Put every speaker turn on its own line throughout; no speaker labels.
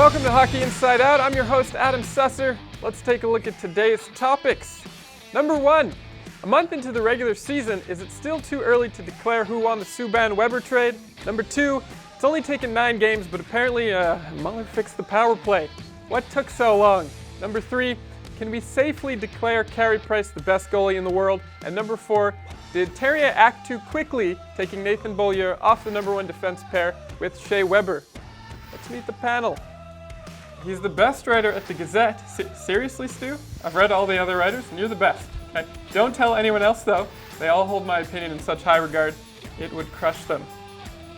Welcome to Hockey Inside Out. I'm your host, Adam Susser. Let's take a look at today's topics. Number 1, a month into the regular season, is it still too early to declare who won the Subban-Weber trade? Number 2, it's only taken 9 games, but apparently Muller fixed the power play. What took so long? Number 3, can we safely declare Carey Price the best goalie in the world? And number 4, did Terrier act too quickly, taking Nathan Beaulieu off the number 1 defense pair with Shea Weber? Let's meet the panel. He's the best writer at the Gazette. Seriously, Stu? I've read all the other writers, and you're the best. Okay. Don't tell anyone else, though. They all hold my opinion in such high regard, it would crush them.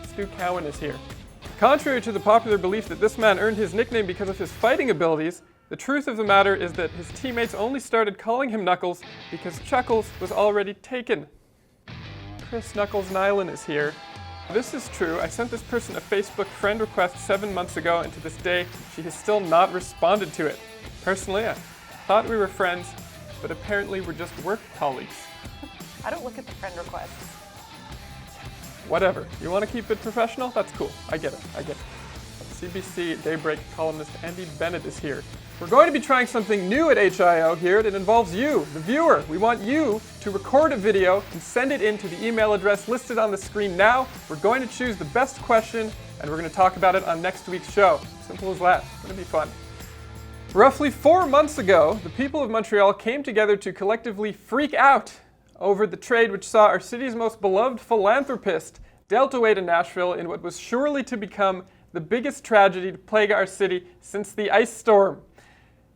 Stu Cowan is here. Contrary to the popular belief that this man earned his nickname because of his fighting abilities, the truth of the matter is that his teammates only started calling him Knuckles because Chuckles was already taken. Chris Knuckles Nyland is here. This is true. I sent this person a Facebook friend request 7 months ago, and to this day, she has still not responded to it. Personally, I thought we were friends, but apparently we're just work colleagues.
I don't look at the friend requests.
Whatever. You want to keep it professional? That's cool. I get it. CBC Daybreak columnist Andy Bennett is here. We're going to be trying something new at HIO here. It involves you, the viewer. We want you to record a video and send it in to the email address listed on the screen now. We're going to choose the best question, and we're going to talk about it on next week's show. Simple as that. It's going to be fun. Roughly 4 months ago, the people of Montreal came together to collectively freak out over the trade which saw our city's most beloved philanthropist dealt away to Nashville in what was surely to become the biggest tragedy to plague our city since the ice storm.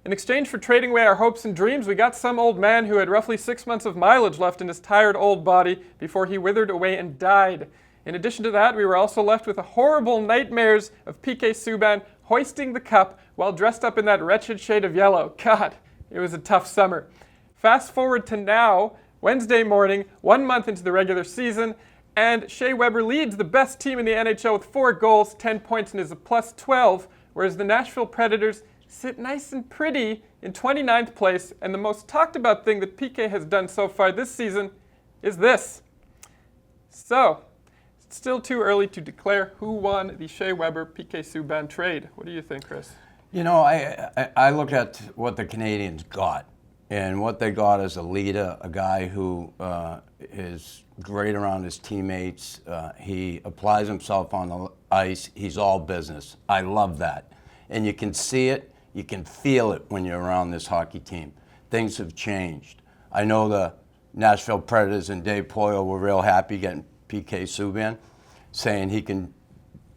In exchange for trading away our hopes and dreams, we got some old man who had roughly 6 months of mileage left in his tired old body before he withered away and died. In addition to that, we were also left with the horrible nightmares of PK Subban hoisting the cup while dressed up in that wretched shade of yellow. God, it was a tough summer. Fast forward to now, Wednesday morning, 1 month into the regular season, and Shea Weber leads the best team in the NHL with 4 goals, 10 points, and is a plus 12, whereas the Nashville Predators sit nice and pretty in 29th place, and the most talked about thing that PK has done so far this season is this. So, it's still too early to declare who won the Shea Weber PK Subban trade. What do you think, Chris?
You know, I look at what the Canadiens got, and what they got is a leader, a guy who is great around his teammates. He applies himself on the ice. He's all business. I love that. And you can see it, you can feel it when you're around this hockey team. Things have changed. I know the Nashville Predators and Dave Poile were real happy getting PK Subban, saying he can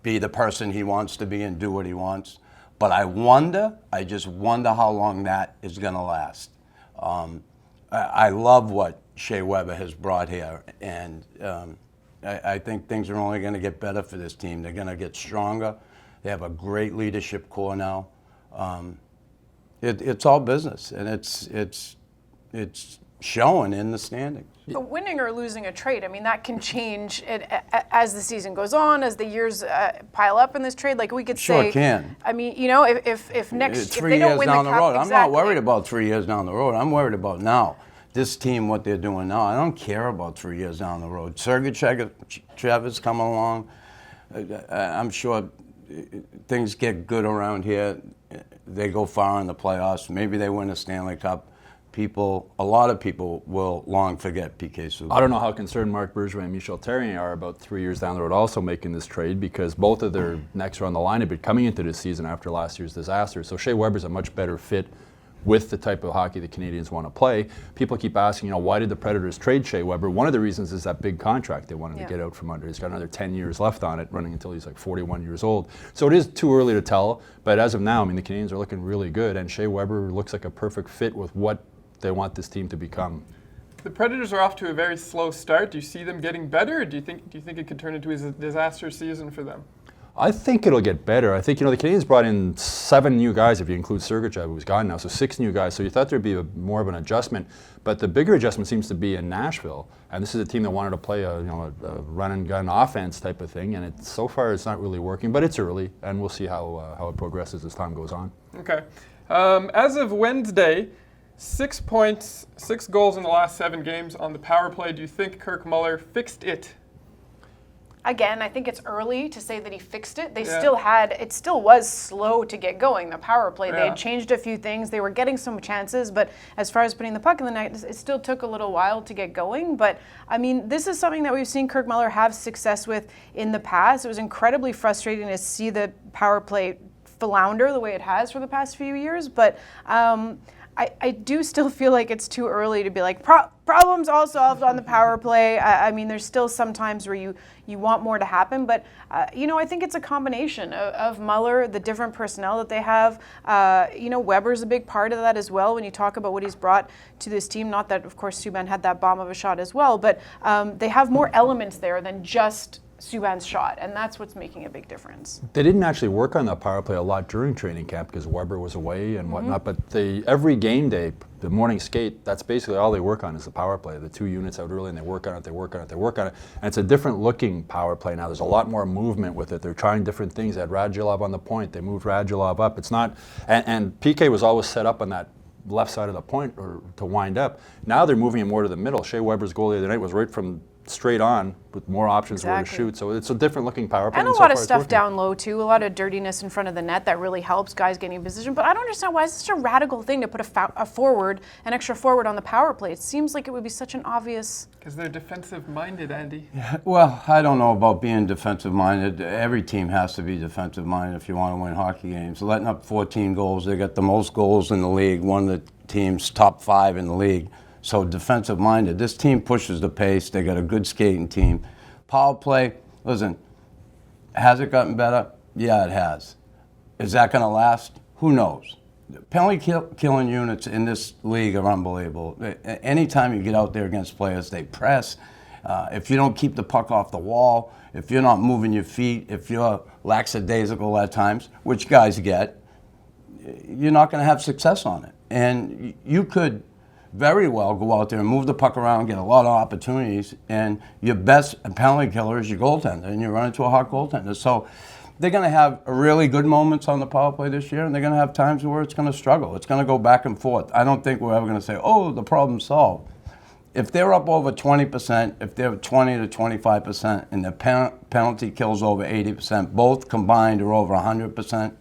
be the person he wants to be and do what he wants. But I just wonder how long that is going to last. I love what Shea Weber has brought here, and I think things are only going to get better for this team. They're going to get stronger. They have a great leadership core now. It's all business, and it's showing in the standings.
But winning or losing a trade, I mean, that can change as the season goes on, as the years pile up in this trade. Like we could
Sure
say,
can.
I mean, you know, if
It's
if
3
they don't
years
win
down
the
the
cup,
road. I'm
exactly.
not worried about 3 years down the road. I'm worried about now. This team, what they're doing now. I don't care about 3 years down the road. Sergachev is coming along. I'm sure things get good around here. They go far in the playoffs. Maybe they win a Stanley Cup. A lot of people will long forget PK Subban.
I don't know how concerned Marc Bergevin and Michel Therrien are about 3 years down the road also making this trade, because both of their necks are on the line a bit coming into this season after last year's disaster. So Shea Weber's a much better fit with the type of hockey the Canadiens want to play. People keep asking, why did the Predators trade Shea Weber? One of the reasons is that big contract they wanted to get out from under. He's got another 10 years left on it, running until he's like 41 years old. So it is too early to tell, but as of now, I mean, the Canadiens are looking really good, and Shea Weber looks like a perfect fit with what they want this team to become.
The Predators are off to a very slow start. Do you see them getting better, or do you think it could turn into a disaster season for them?
I think it'll get better. I think, the Canadiens brought in 7 new guys, if you include Sergachev, who's gone now, so 6 new guys. So you thought there'd be more of an adjustment. But the bigger adjustment seems to be in Nashville. And this is a team that wanted to play a run-and-gun offense type of thing. And so far, it's not really working. But it's early, and we'll see how it progresses as time goes on.
Okay. As of Wednesday, 6 points, 6 goals in the last 7 games on the power play. Do you think Kirk Muller fixed it?
Again, I think it's early to say that he fixed it. They it still was slow to get going, the power play. They had changed a few things. They were getting some chances, but as far as putting the puck in the net, it still took a little while to get going. But, I mean, this is something that we've seen Kirk Muller have success with in the past. It was incredibly frustrating to see the power play flounder the way it has for the past few years, but I do still feel like it's too early to be like, problems all solved on the power play. I mean, there's still some times where you want more to happen, but, I think it's a combination of Muller, the different personnel that they have. Weber's a big part of that as well when you talk about what he's brought to this team. Not that, of course, Subban had that bomb of a shot as well, but they have more elements there than just Subban's shot, and that's what's making a big difference.
They didn't actually work on that power play a lot during training camp because Weber was away and whatnot, but every game day, the morning skate, that's basically all they work on is the power play. The 2 units out early and they work on it, and it's a different looking power play now. There's a lot more movement with it. They're trying different things. They had Radulov on the point. They moved Radulov up. It's not, and PK was always set up on that left side of the point or to wind up. Now they're moving him more to the middle. Shea Weber's goal the other night was right from straight on with more options where to shoot. So it's a different looking power play.
And a lot of stuff down low too, a lot of dirtiness in front of the net that really helps guys getting in position. But I don't understand why it's such a radical thing to put an extra forward on the power play. It seems like it would be such an obvious...
Because they're defensive minded, Andy.
Yeah, well, I don't know about being defensive minded. Every team has to be defensive minded if you want to win hockey games. Letting up 14 goals, they got the most goals in the league, one of the teams top 5 in the league. So defensive-minded. This team pushes the pace. They got a good skating team. Power play, listen, has it gotten better? Yeah, it has. Is that going to last? Who knows? Penalty killing units in this league are unbelievable. Anytime you get out there against players, they press. If you don't keep the puck off the wall, if you're not moving your feet, if you're lackadaisical at times, which guys get, you're not going to have success on it. And you could very well go out there and move the puck around, get a lot of opportunities, and your best penalty killer is your goaltender, and you run into a hot goaltender. So they're going to have really good moments on the power play this year, and they're going to have times where it's going to struggle. It's going to go back and forth. I don't think we're ever going to say, oh, the problem's solved. If they're up over 20%, if they're 20 to 25%, and the penalty kills over 80%, both combined are over 100%,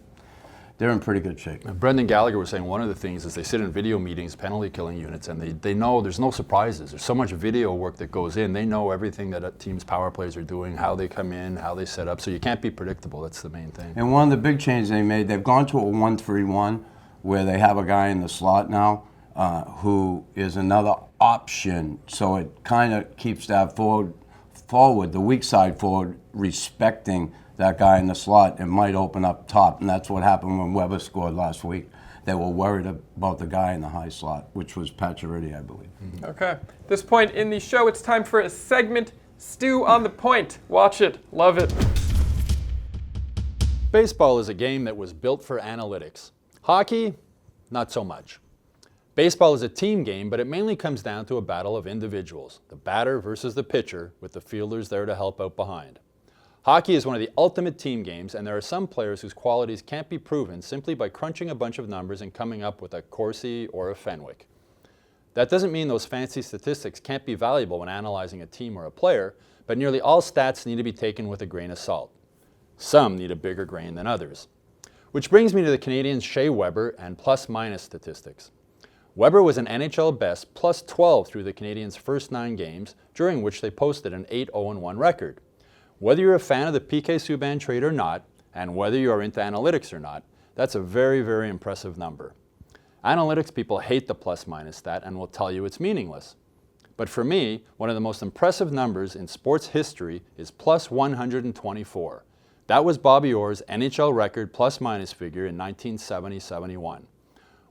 they're in pretty good shape.
Brendan Gallagher was saying one of the things is they sit in video meetings, penalty killing units, and they know there's no surprises. There's so much video work that goes in. They know everything that a team's power plays are doing, how they come in, how they set up. So you can't be predictable. That's the main thing. And
one of the big changes they made, they've gone to a 1-3-1 where they have a guy in the slot now who is another option. So it kind of keeps that forward, the weak side forward, respecting that guy in the slot. It might open up top, and that's what happened when Weber scored last week. They were worried about the guy in the high slot, which was Pacioretty, I believe.
Mm-hmm. Okay. At this point in the show, it's time for a segment, Stew on the Point. Watch it. Love it.
Baseball is a game that was built for analytics. Hockey, not so much. Baseball is a team game, but it mainly comes down to a battle of individuals, the batter versus the pitcher, with the fielders there to help out behind. Hockey is one of the ultimate team games, and there are some players whose qualities can't be proven simply by crunching a bunch of numbers and coming up with a Corsi or a Fenwick. That doesn't mean those fancy statistics can't be valuable when analyzing a team or a player, but nearly all stats need to be taken with a grain of salt. Some need a bigger grain than others. Which brings me to the Canadiens' Shea Weber and plus-minus statistics. Weber was an NHL best plus 12 through the Canadiens' first 9 games, during which they posted an 8-0-1 record. Whether you're a fan of the PK Subban trade or not, and whether you are into analytics or not, that's a very, very impressive number. Analytics people hate the plus-minus stat and will tell you it's meaningless. But for me, one of the most impressive numbers in sports history is plus 124. That was Bobby Orr's NHL record plus-minus figure in 1970-71.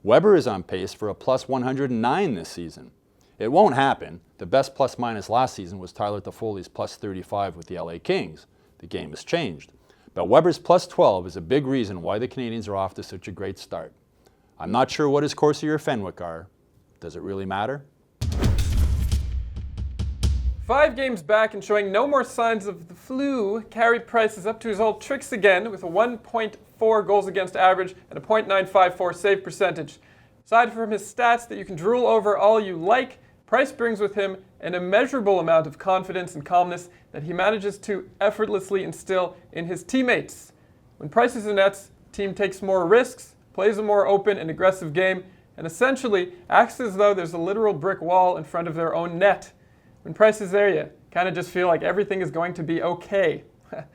Weber is on pace for a plus 109 this season. It won't happen. The best plus-minus last season was Tyler Toffoli's plus 35 with the LA Kings. The game has changed. But Weber's plus 12 is a big reason why the Canadiens are off to such a great start. I'm not sure what his Corsi or Fenwick are. Does it really matter?
5 games back and showing no more signs of the flu, Carey Price is up to his old tricks again with a 1.4 goals against average and a .954 save percentage. Aside from his stats that you can drool over all you like, Price brings with him an immeasurable amount of confidence and calmness that he manages to effortlessly instill in his teammates. When Price is in nets, team takes more risks, plays a more open and aggressive game, and essentially acts as though there's a literal brick wall in front of their own net. When Price is there, you kind of just feel like everything is going to be okay. At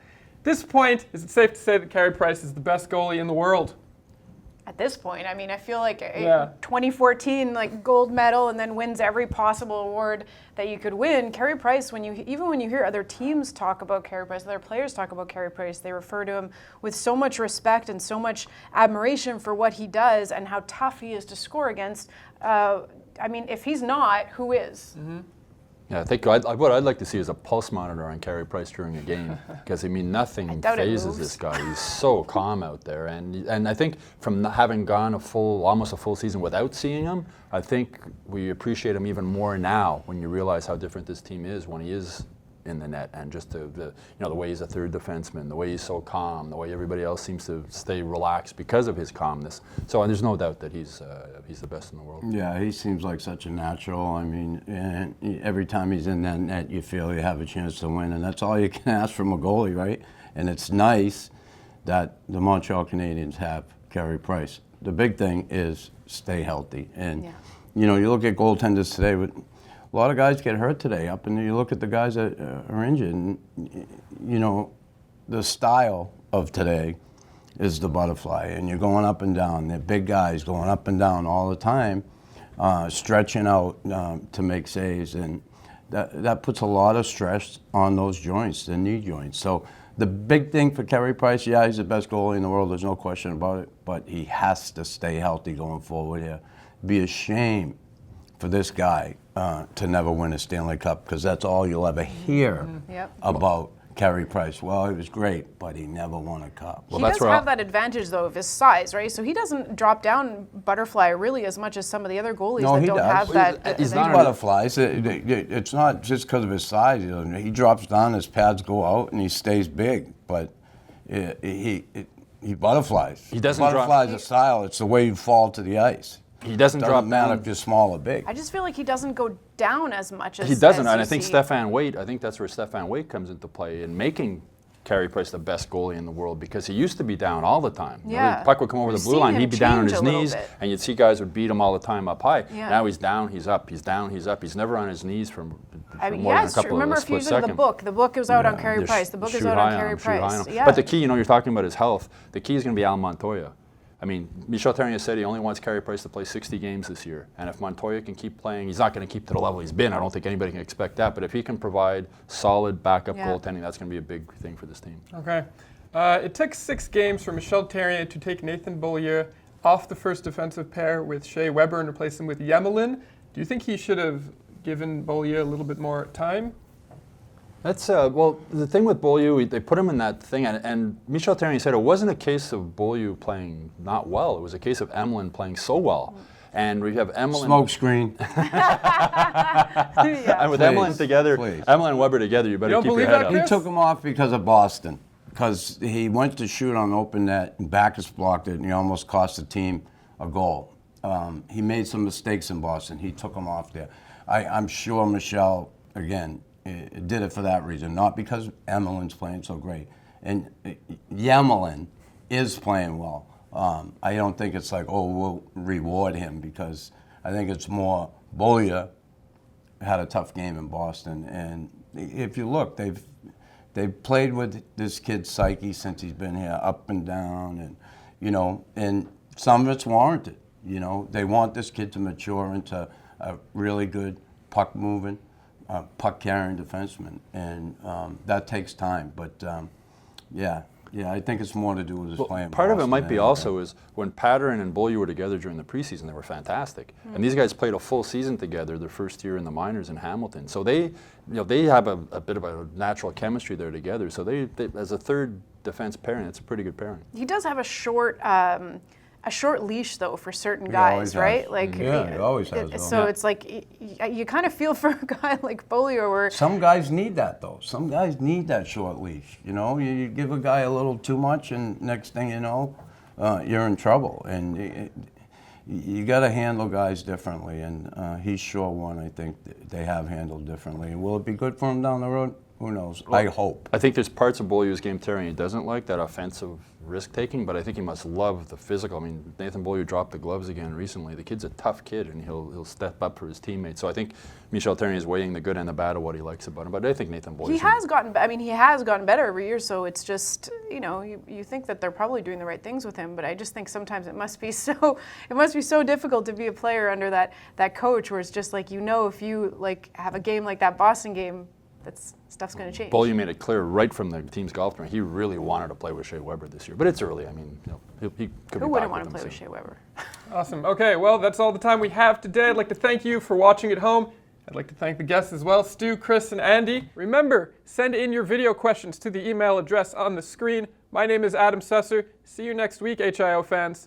this point, is it safe to say that Carey Price is the best goalie in the world?
At this point, I mean, I feel like 2014, like gold medal, and then wins every possible award that you could win. Carey Price, even when you hear other teams talk about Carey Price, other players talk about Carey Price, they refer to him with so much respect and so much admiration for what he does and how tough he is to score against. I mean, if he's not, who is? Mm-hmm.
Yeah, I think what I'd like to see is a pulse monitor on Carey Price during a game, because I mean nothing phases this guy. He's so calm out there, and I think from having gone almost a full season without seeing him, I think we appreciate him even more now when you realize how different this team is when he is in the net, and just the way he's a third defenseman, the way he's so calm, the way everybody else seems to stay relaxed because of his calmness. So there's no doubt that he's the best in the world.
Yeah, he seems like such a natural. I mean, and every time he's in that net, you feel you have a chance to win, and that's all you can ask from a goalie, right? And it's nice that the Montreal Canadiens have Carey Price. The big thing is stay healthy, and you look at goaltenders today with. A lot of guys get hurt today. Up and you look at the guys that are injured, and the style of today is the butterfly, and you're going up and down. They're big guys going up and down all the time, stretching out to make saves, and that puts a lot of stress on those joints, the knee joints. So the big thing for Carey Price, he's the best goalie in the world. There's no question about it, but he has to stay healthy going forward here. Be a shame for this guy to never win a Stanley Cup, because that's all you'll ever hear about Carey Price. Well, he was great, but he never won a cup.
Well, he does have that advantage, though, of his size, right? So he doesn't drop down butterfly really as much as some of the other goalies that don't have that.
He's not butterflies. It's not just because of his size. He drops down, his pads go out, and he stays big, but he butterflies.
He doesn't
butterflies a style. It's the way you fall to the ice.
He doesn't drop
matter
down
if you're small or big.
I just feel like he doesn't go down as much as
he doesn't,
as
and I think Stefan Waite. I think that's where Stefan Waite comes into play in making Carey Price the best goalie in the world, because he used to be down all the time.
Yeah.
The puck would come over the blue line, he'd be down on his knees, and you'd see guys would beat him all the time up high. Yeah. Now he's down, he's up, he's down, he's up. He's never on his knees for more than a couple of split seconds.
Remember if you look at the book. The book is out on Carey Price. The book is out on Carey Price. Yeah.
But the key, you're talking about his health. The key is going to be Al Montoya. I mean, Michel Therrien said he only wants Carey Price to play 60 games this year. And if Montoya can keep playing, he's not going to keep to the level he's been. I don't think anybody can expect that. But if he can provide solid backup goaltending, that's going to be a big thing for this team.
Okay. It took 6 games for Michel Therrien to take Nathan Beaulieu off the first defensive pair with Shea Weber and replace him with Yemelin. Do you think he should have given Beaulieu a little bit more time?
That's well, the thing with Beaulieu, they put him in that thing, and Michel Therrien said it wasn't a case of Beaulieu playing not well. It was a case of Emelin playing so well. And we have Emelin.
Smoke screen.
And with Emelin together, Emelin and Weber together, you better keep your head up.
He took him off because of Boston, because he went to shoot on open net, and Backus blocked it, and he almost cost the team a goal. He made some mistakes in Boston. He took him off there. I'm sure Michel, again, did it for that reason, not because Emelin's playing so great. And Yemelin is playing well. I don't think it's like, we'll reward him, because I think it's more Beaulieu had a tough game in Boston. And if you look, they've played with this kid's psyche since he's been here, up and down, and some of it's warranted. They want this kid to mature into a really good puck-moving, puck-carrying defenseman, and that takes time. But I think it's more to do with his playing.
Part of it might be also is when Patterson and Beaulieu were together during the preseason, they were fantastic, and these guys played a full season together their first year in the minors in Hamilton. So they have a bit of a natural chemistry there together. So they as a third defense pairing, it's a pretty good pairing.
He does have a short leash, though, for certain guys, right?
He always has.
So it's like you kind of feel for a guy like Beaulieu, where
some guys need that, though. Some guys need that short leash. You give a guy a little too much, and next thing you know, you're in trouble. And you got to handle guys differently, and he's sure one I think they have handled differently. And will it be good for him down the road? Who knows? Well, I hope.
I think there's parts of Beaulieu's game, Terry, he doesn't like, that offensive risk-taking, but I think he must love the physical. I mean, Nathan Beaulieu dropped the gloves again recently. The kid's a tough kid, and he'll step up for his teammates. So I think Michel Therrien is weighing the good and the bad of what he likes about him. But I think Nathan Beaulieu.
He has gotten better every year. So it's just, you think that they're probably doing the right things with him, but I just think sometimes it must be so difficult to be a player under that coach, where it's just like, if you have a game like that Boston game, stuff's going to change.
Beaulieu made it clear right from the team's golf tournament he really wanted to play with Shea Weber this year. But it's early. I mean, he could be back.
Who wouldn't want to play with Shea Weber?
Awesome. Okay, well, that's all the time we have today. I'd like to thank you for watching at home. I'd like to thank the guests as well, Stu, Chris, and Andy. Remember, send in your video questions to the email address on the screen. My name is Adam Susser. See you next week, HIO fans.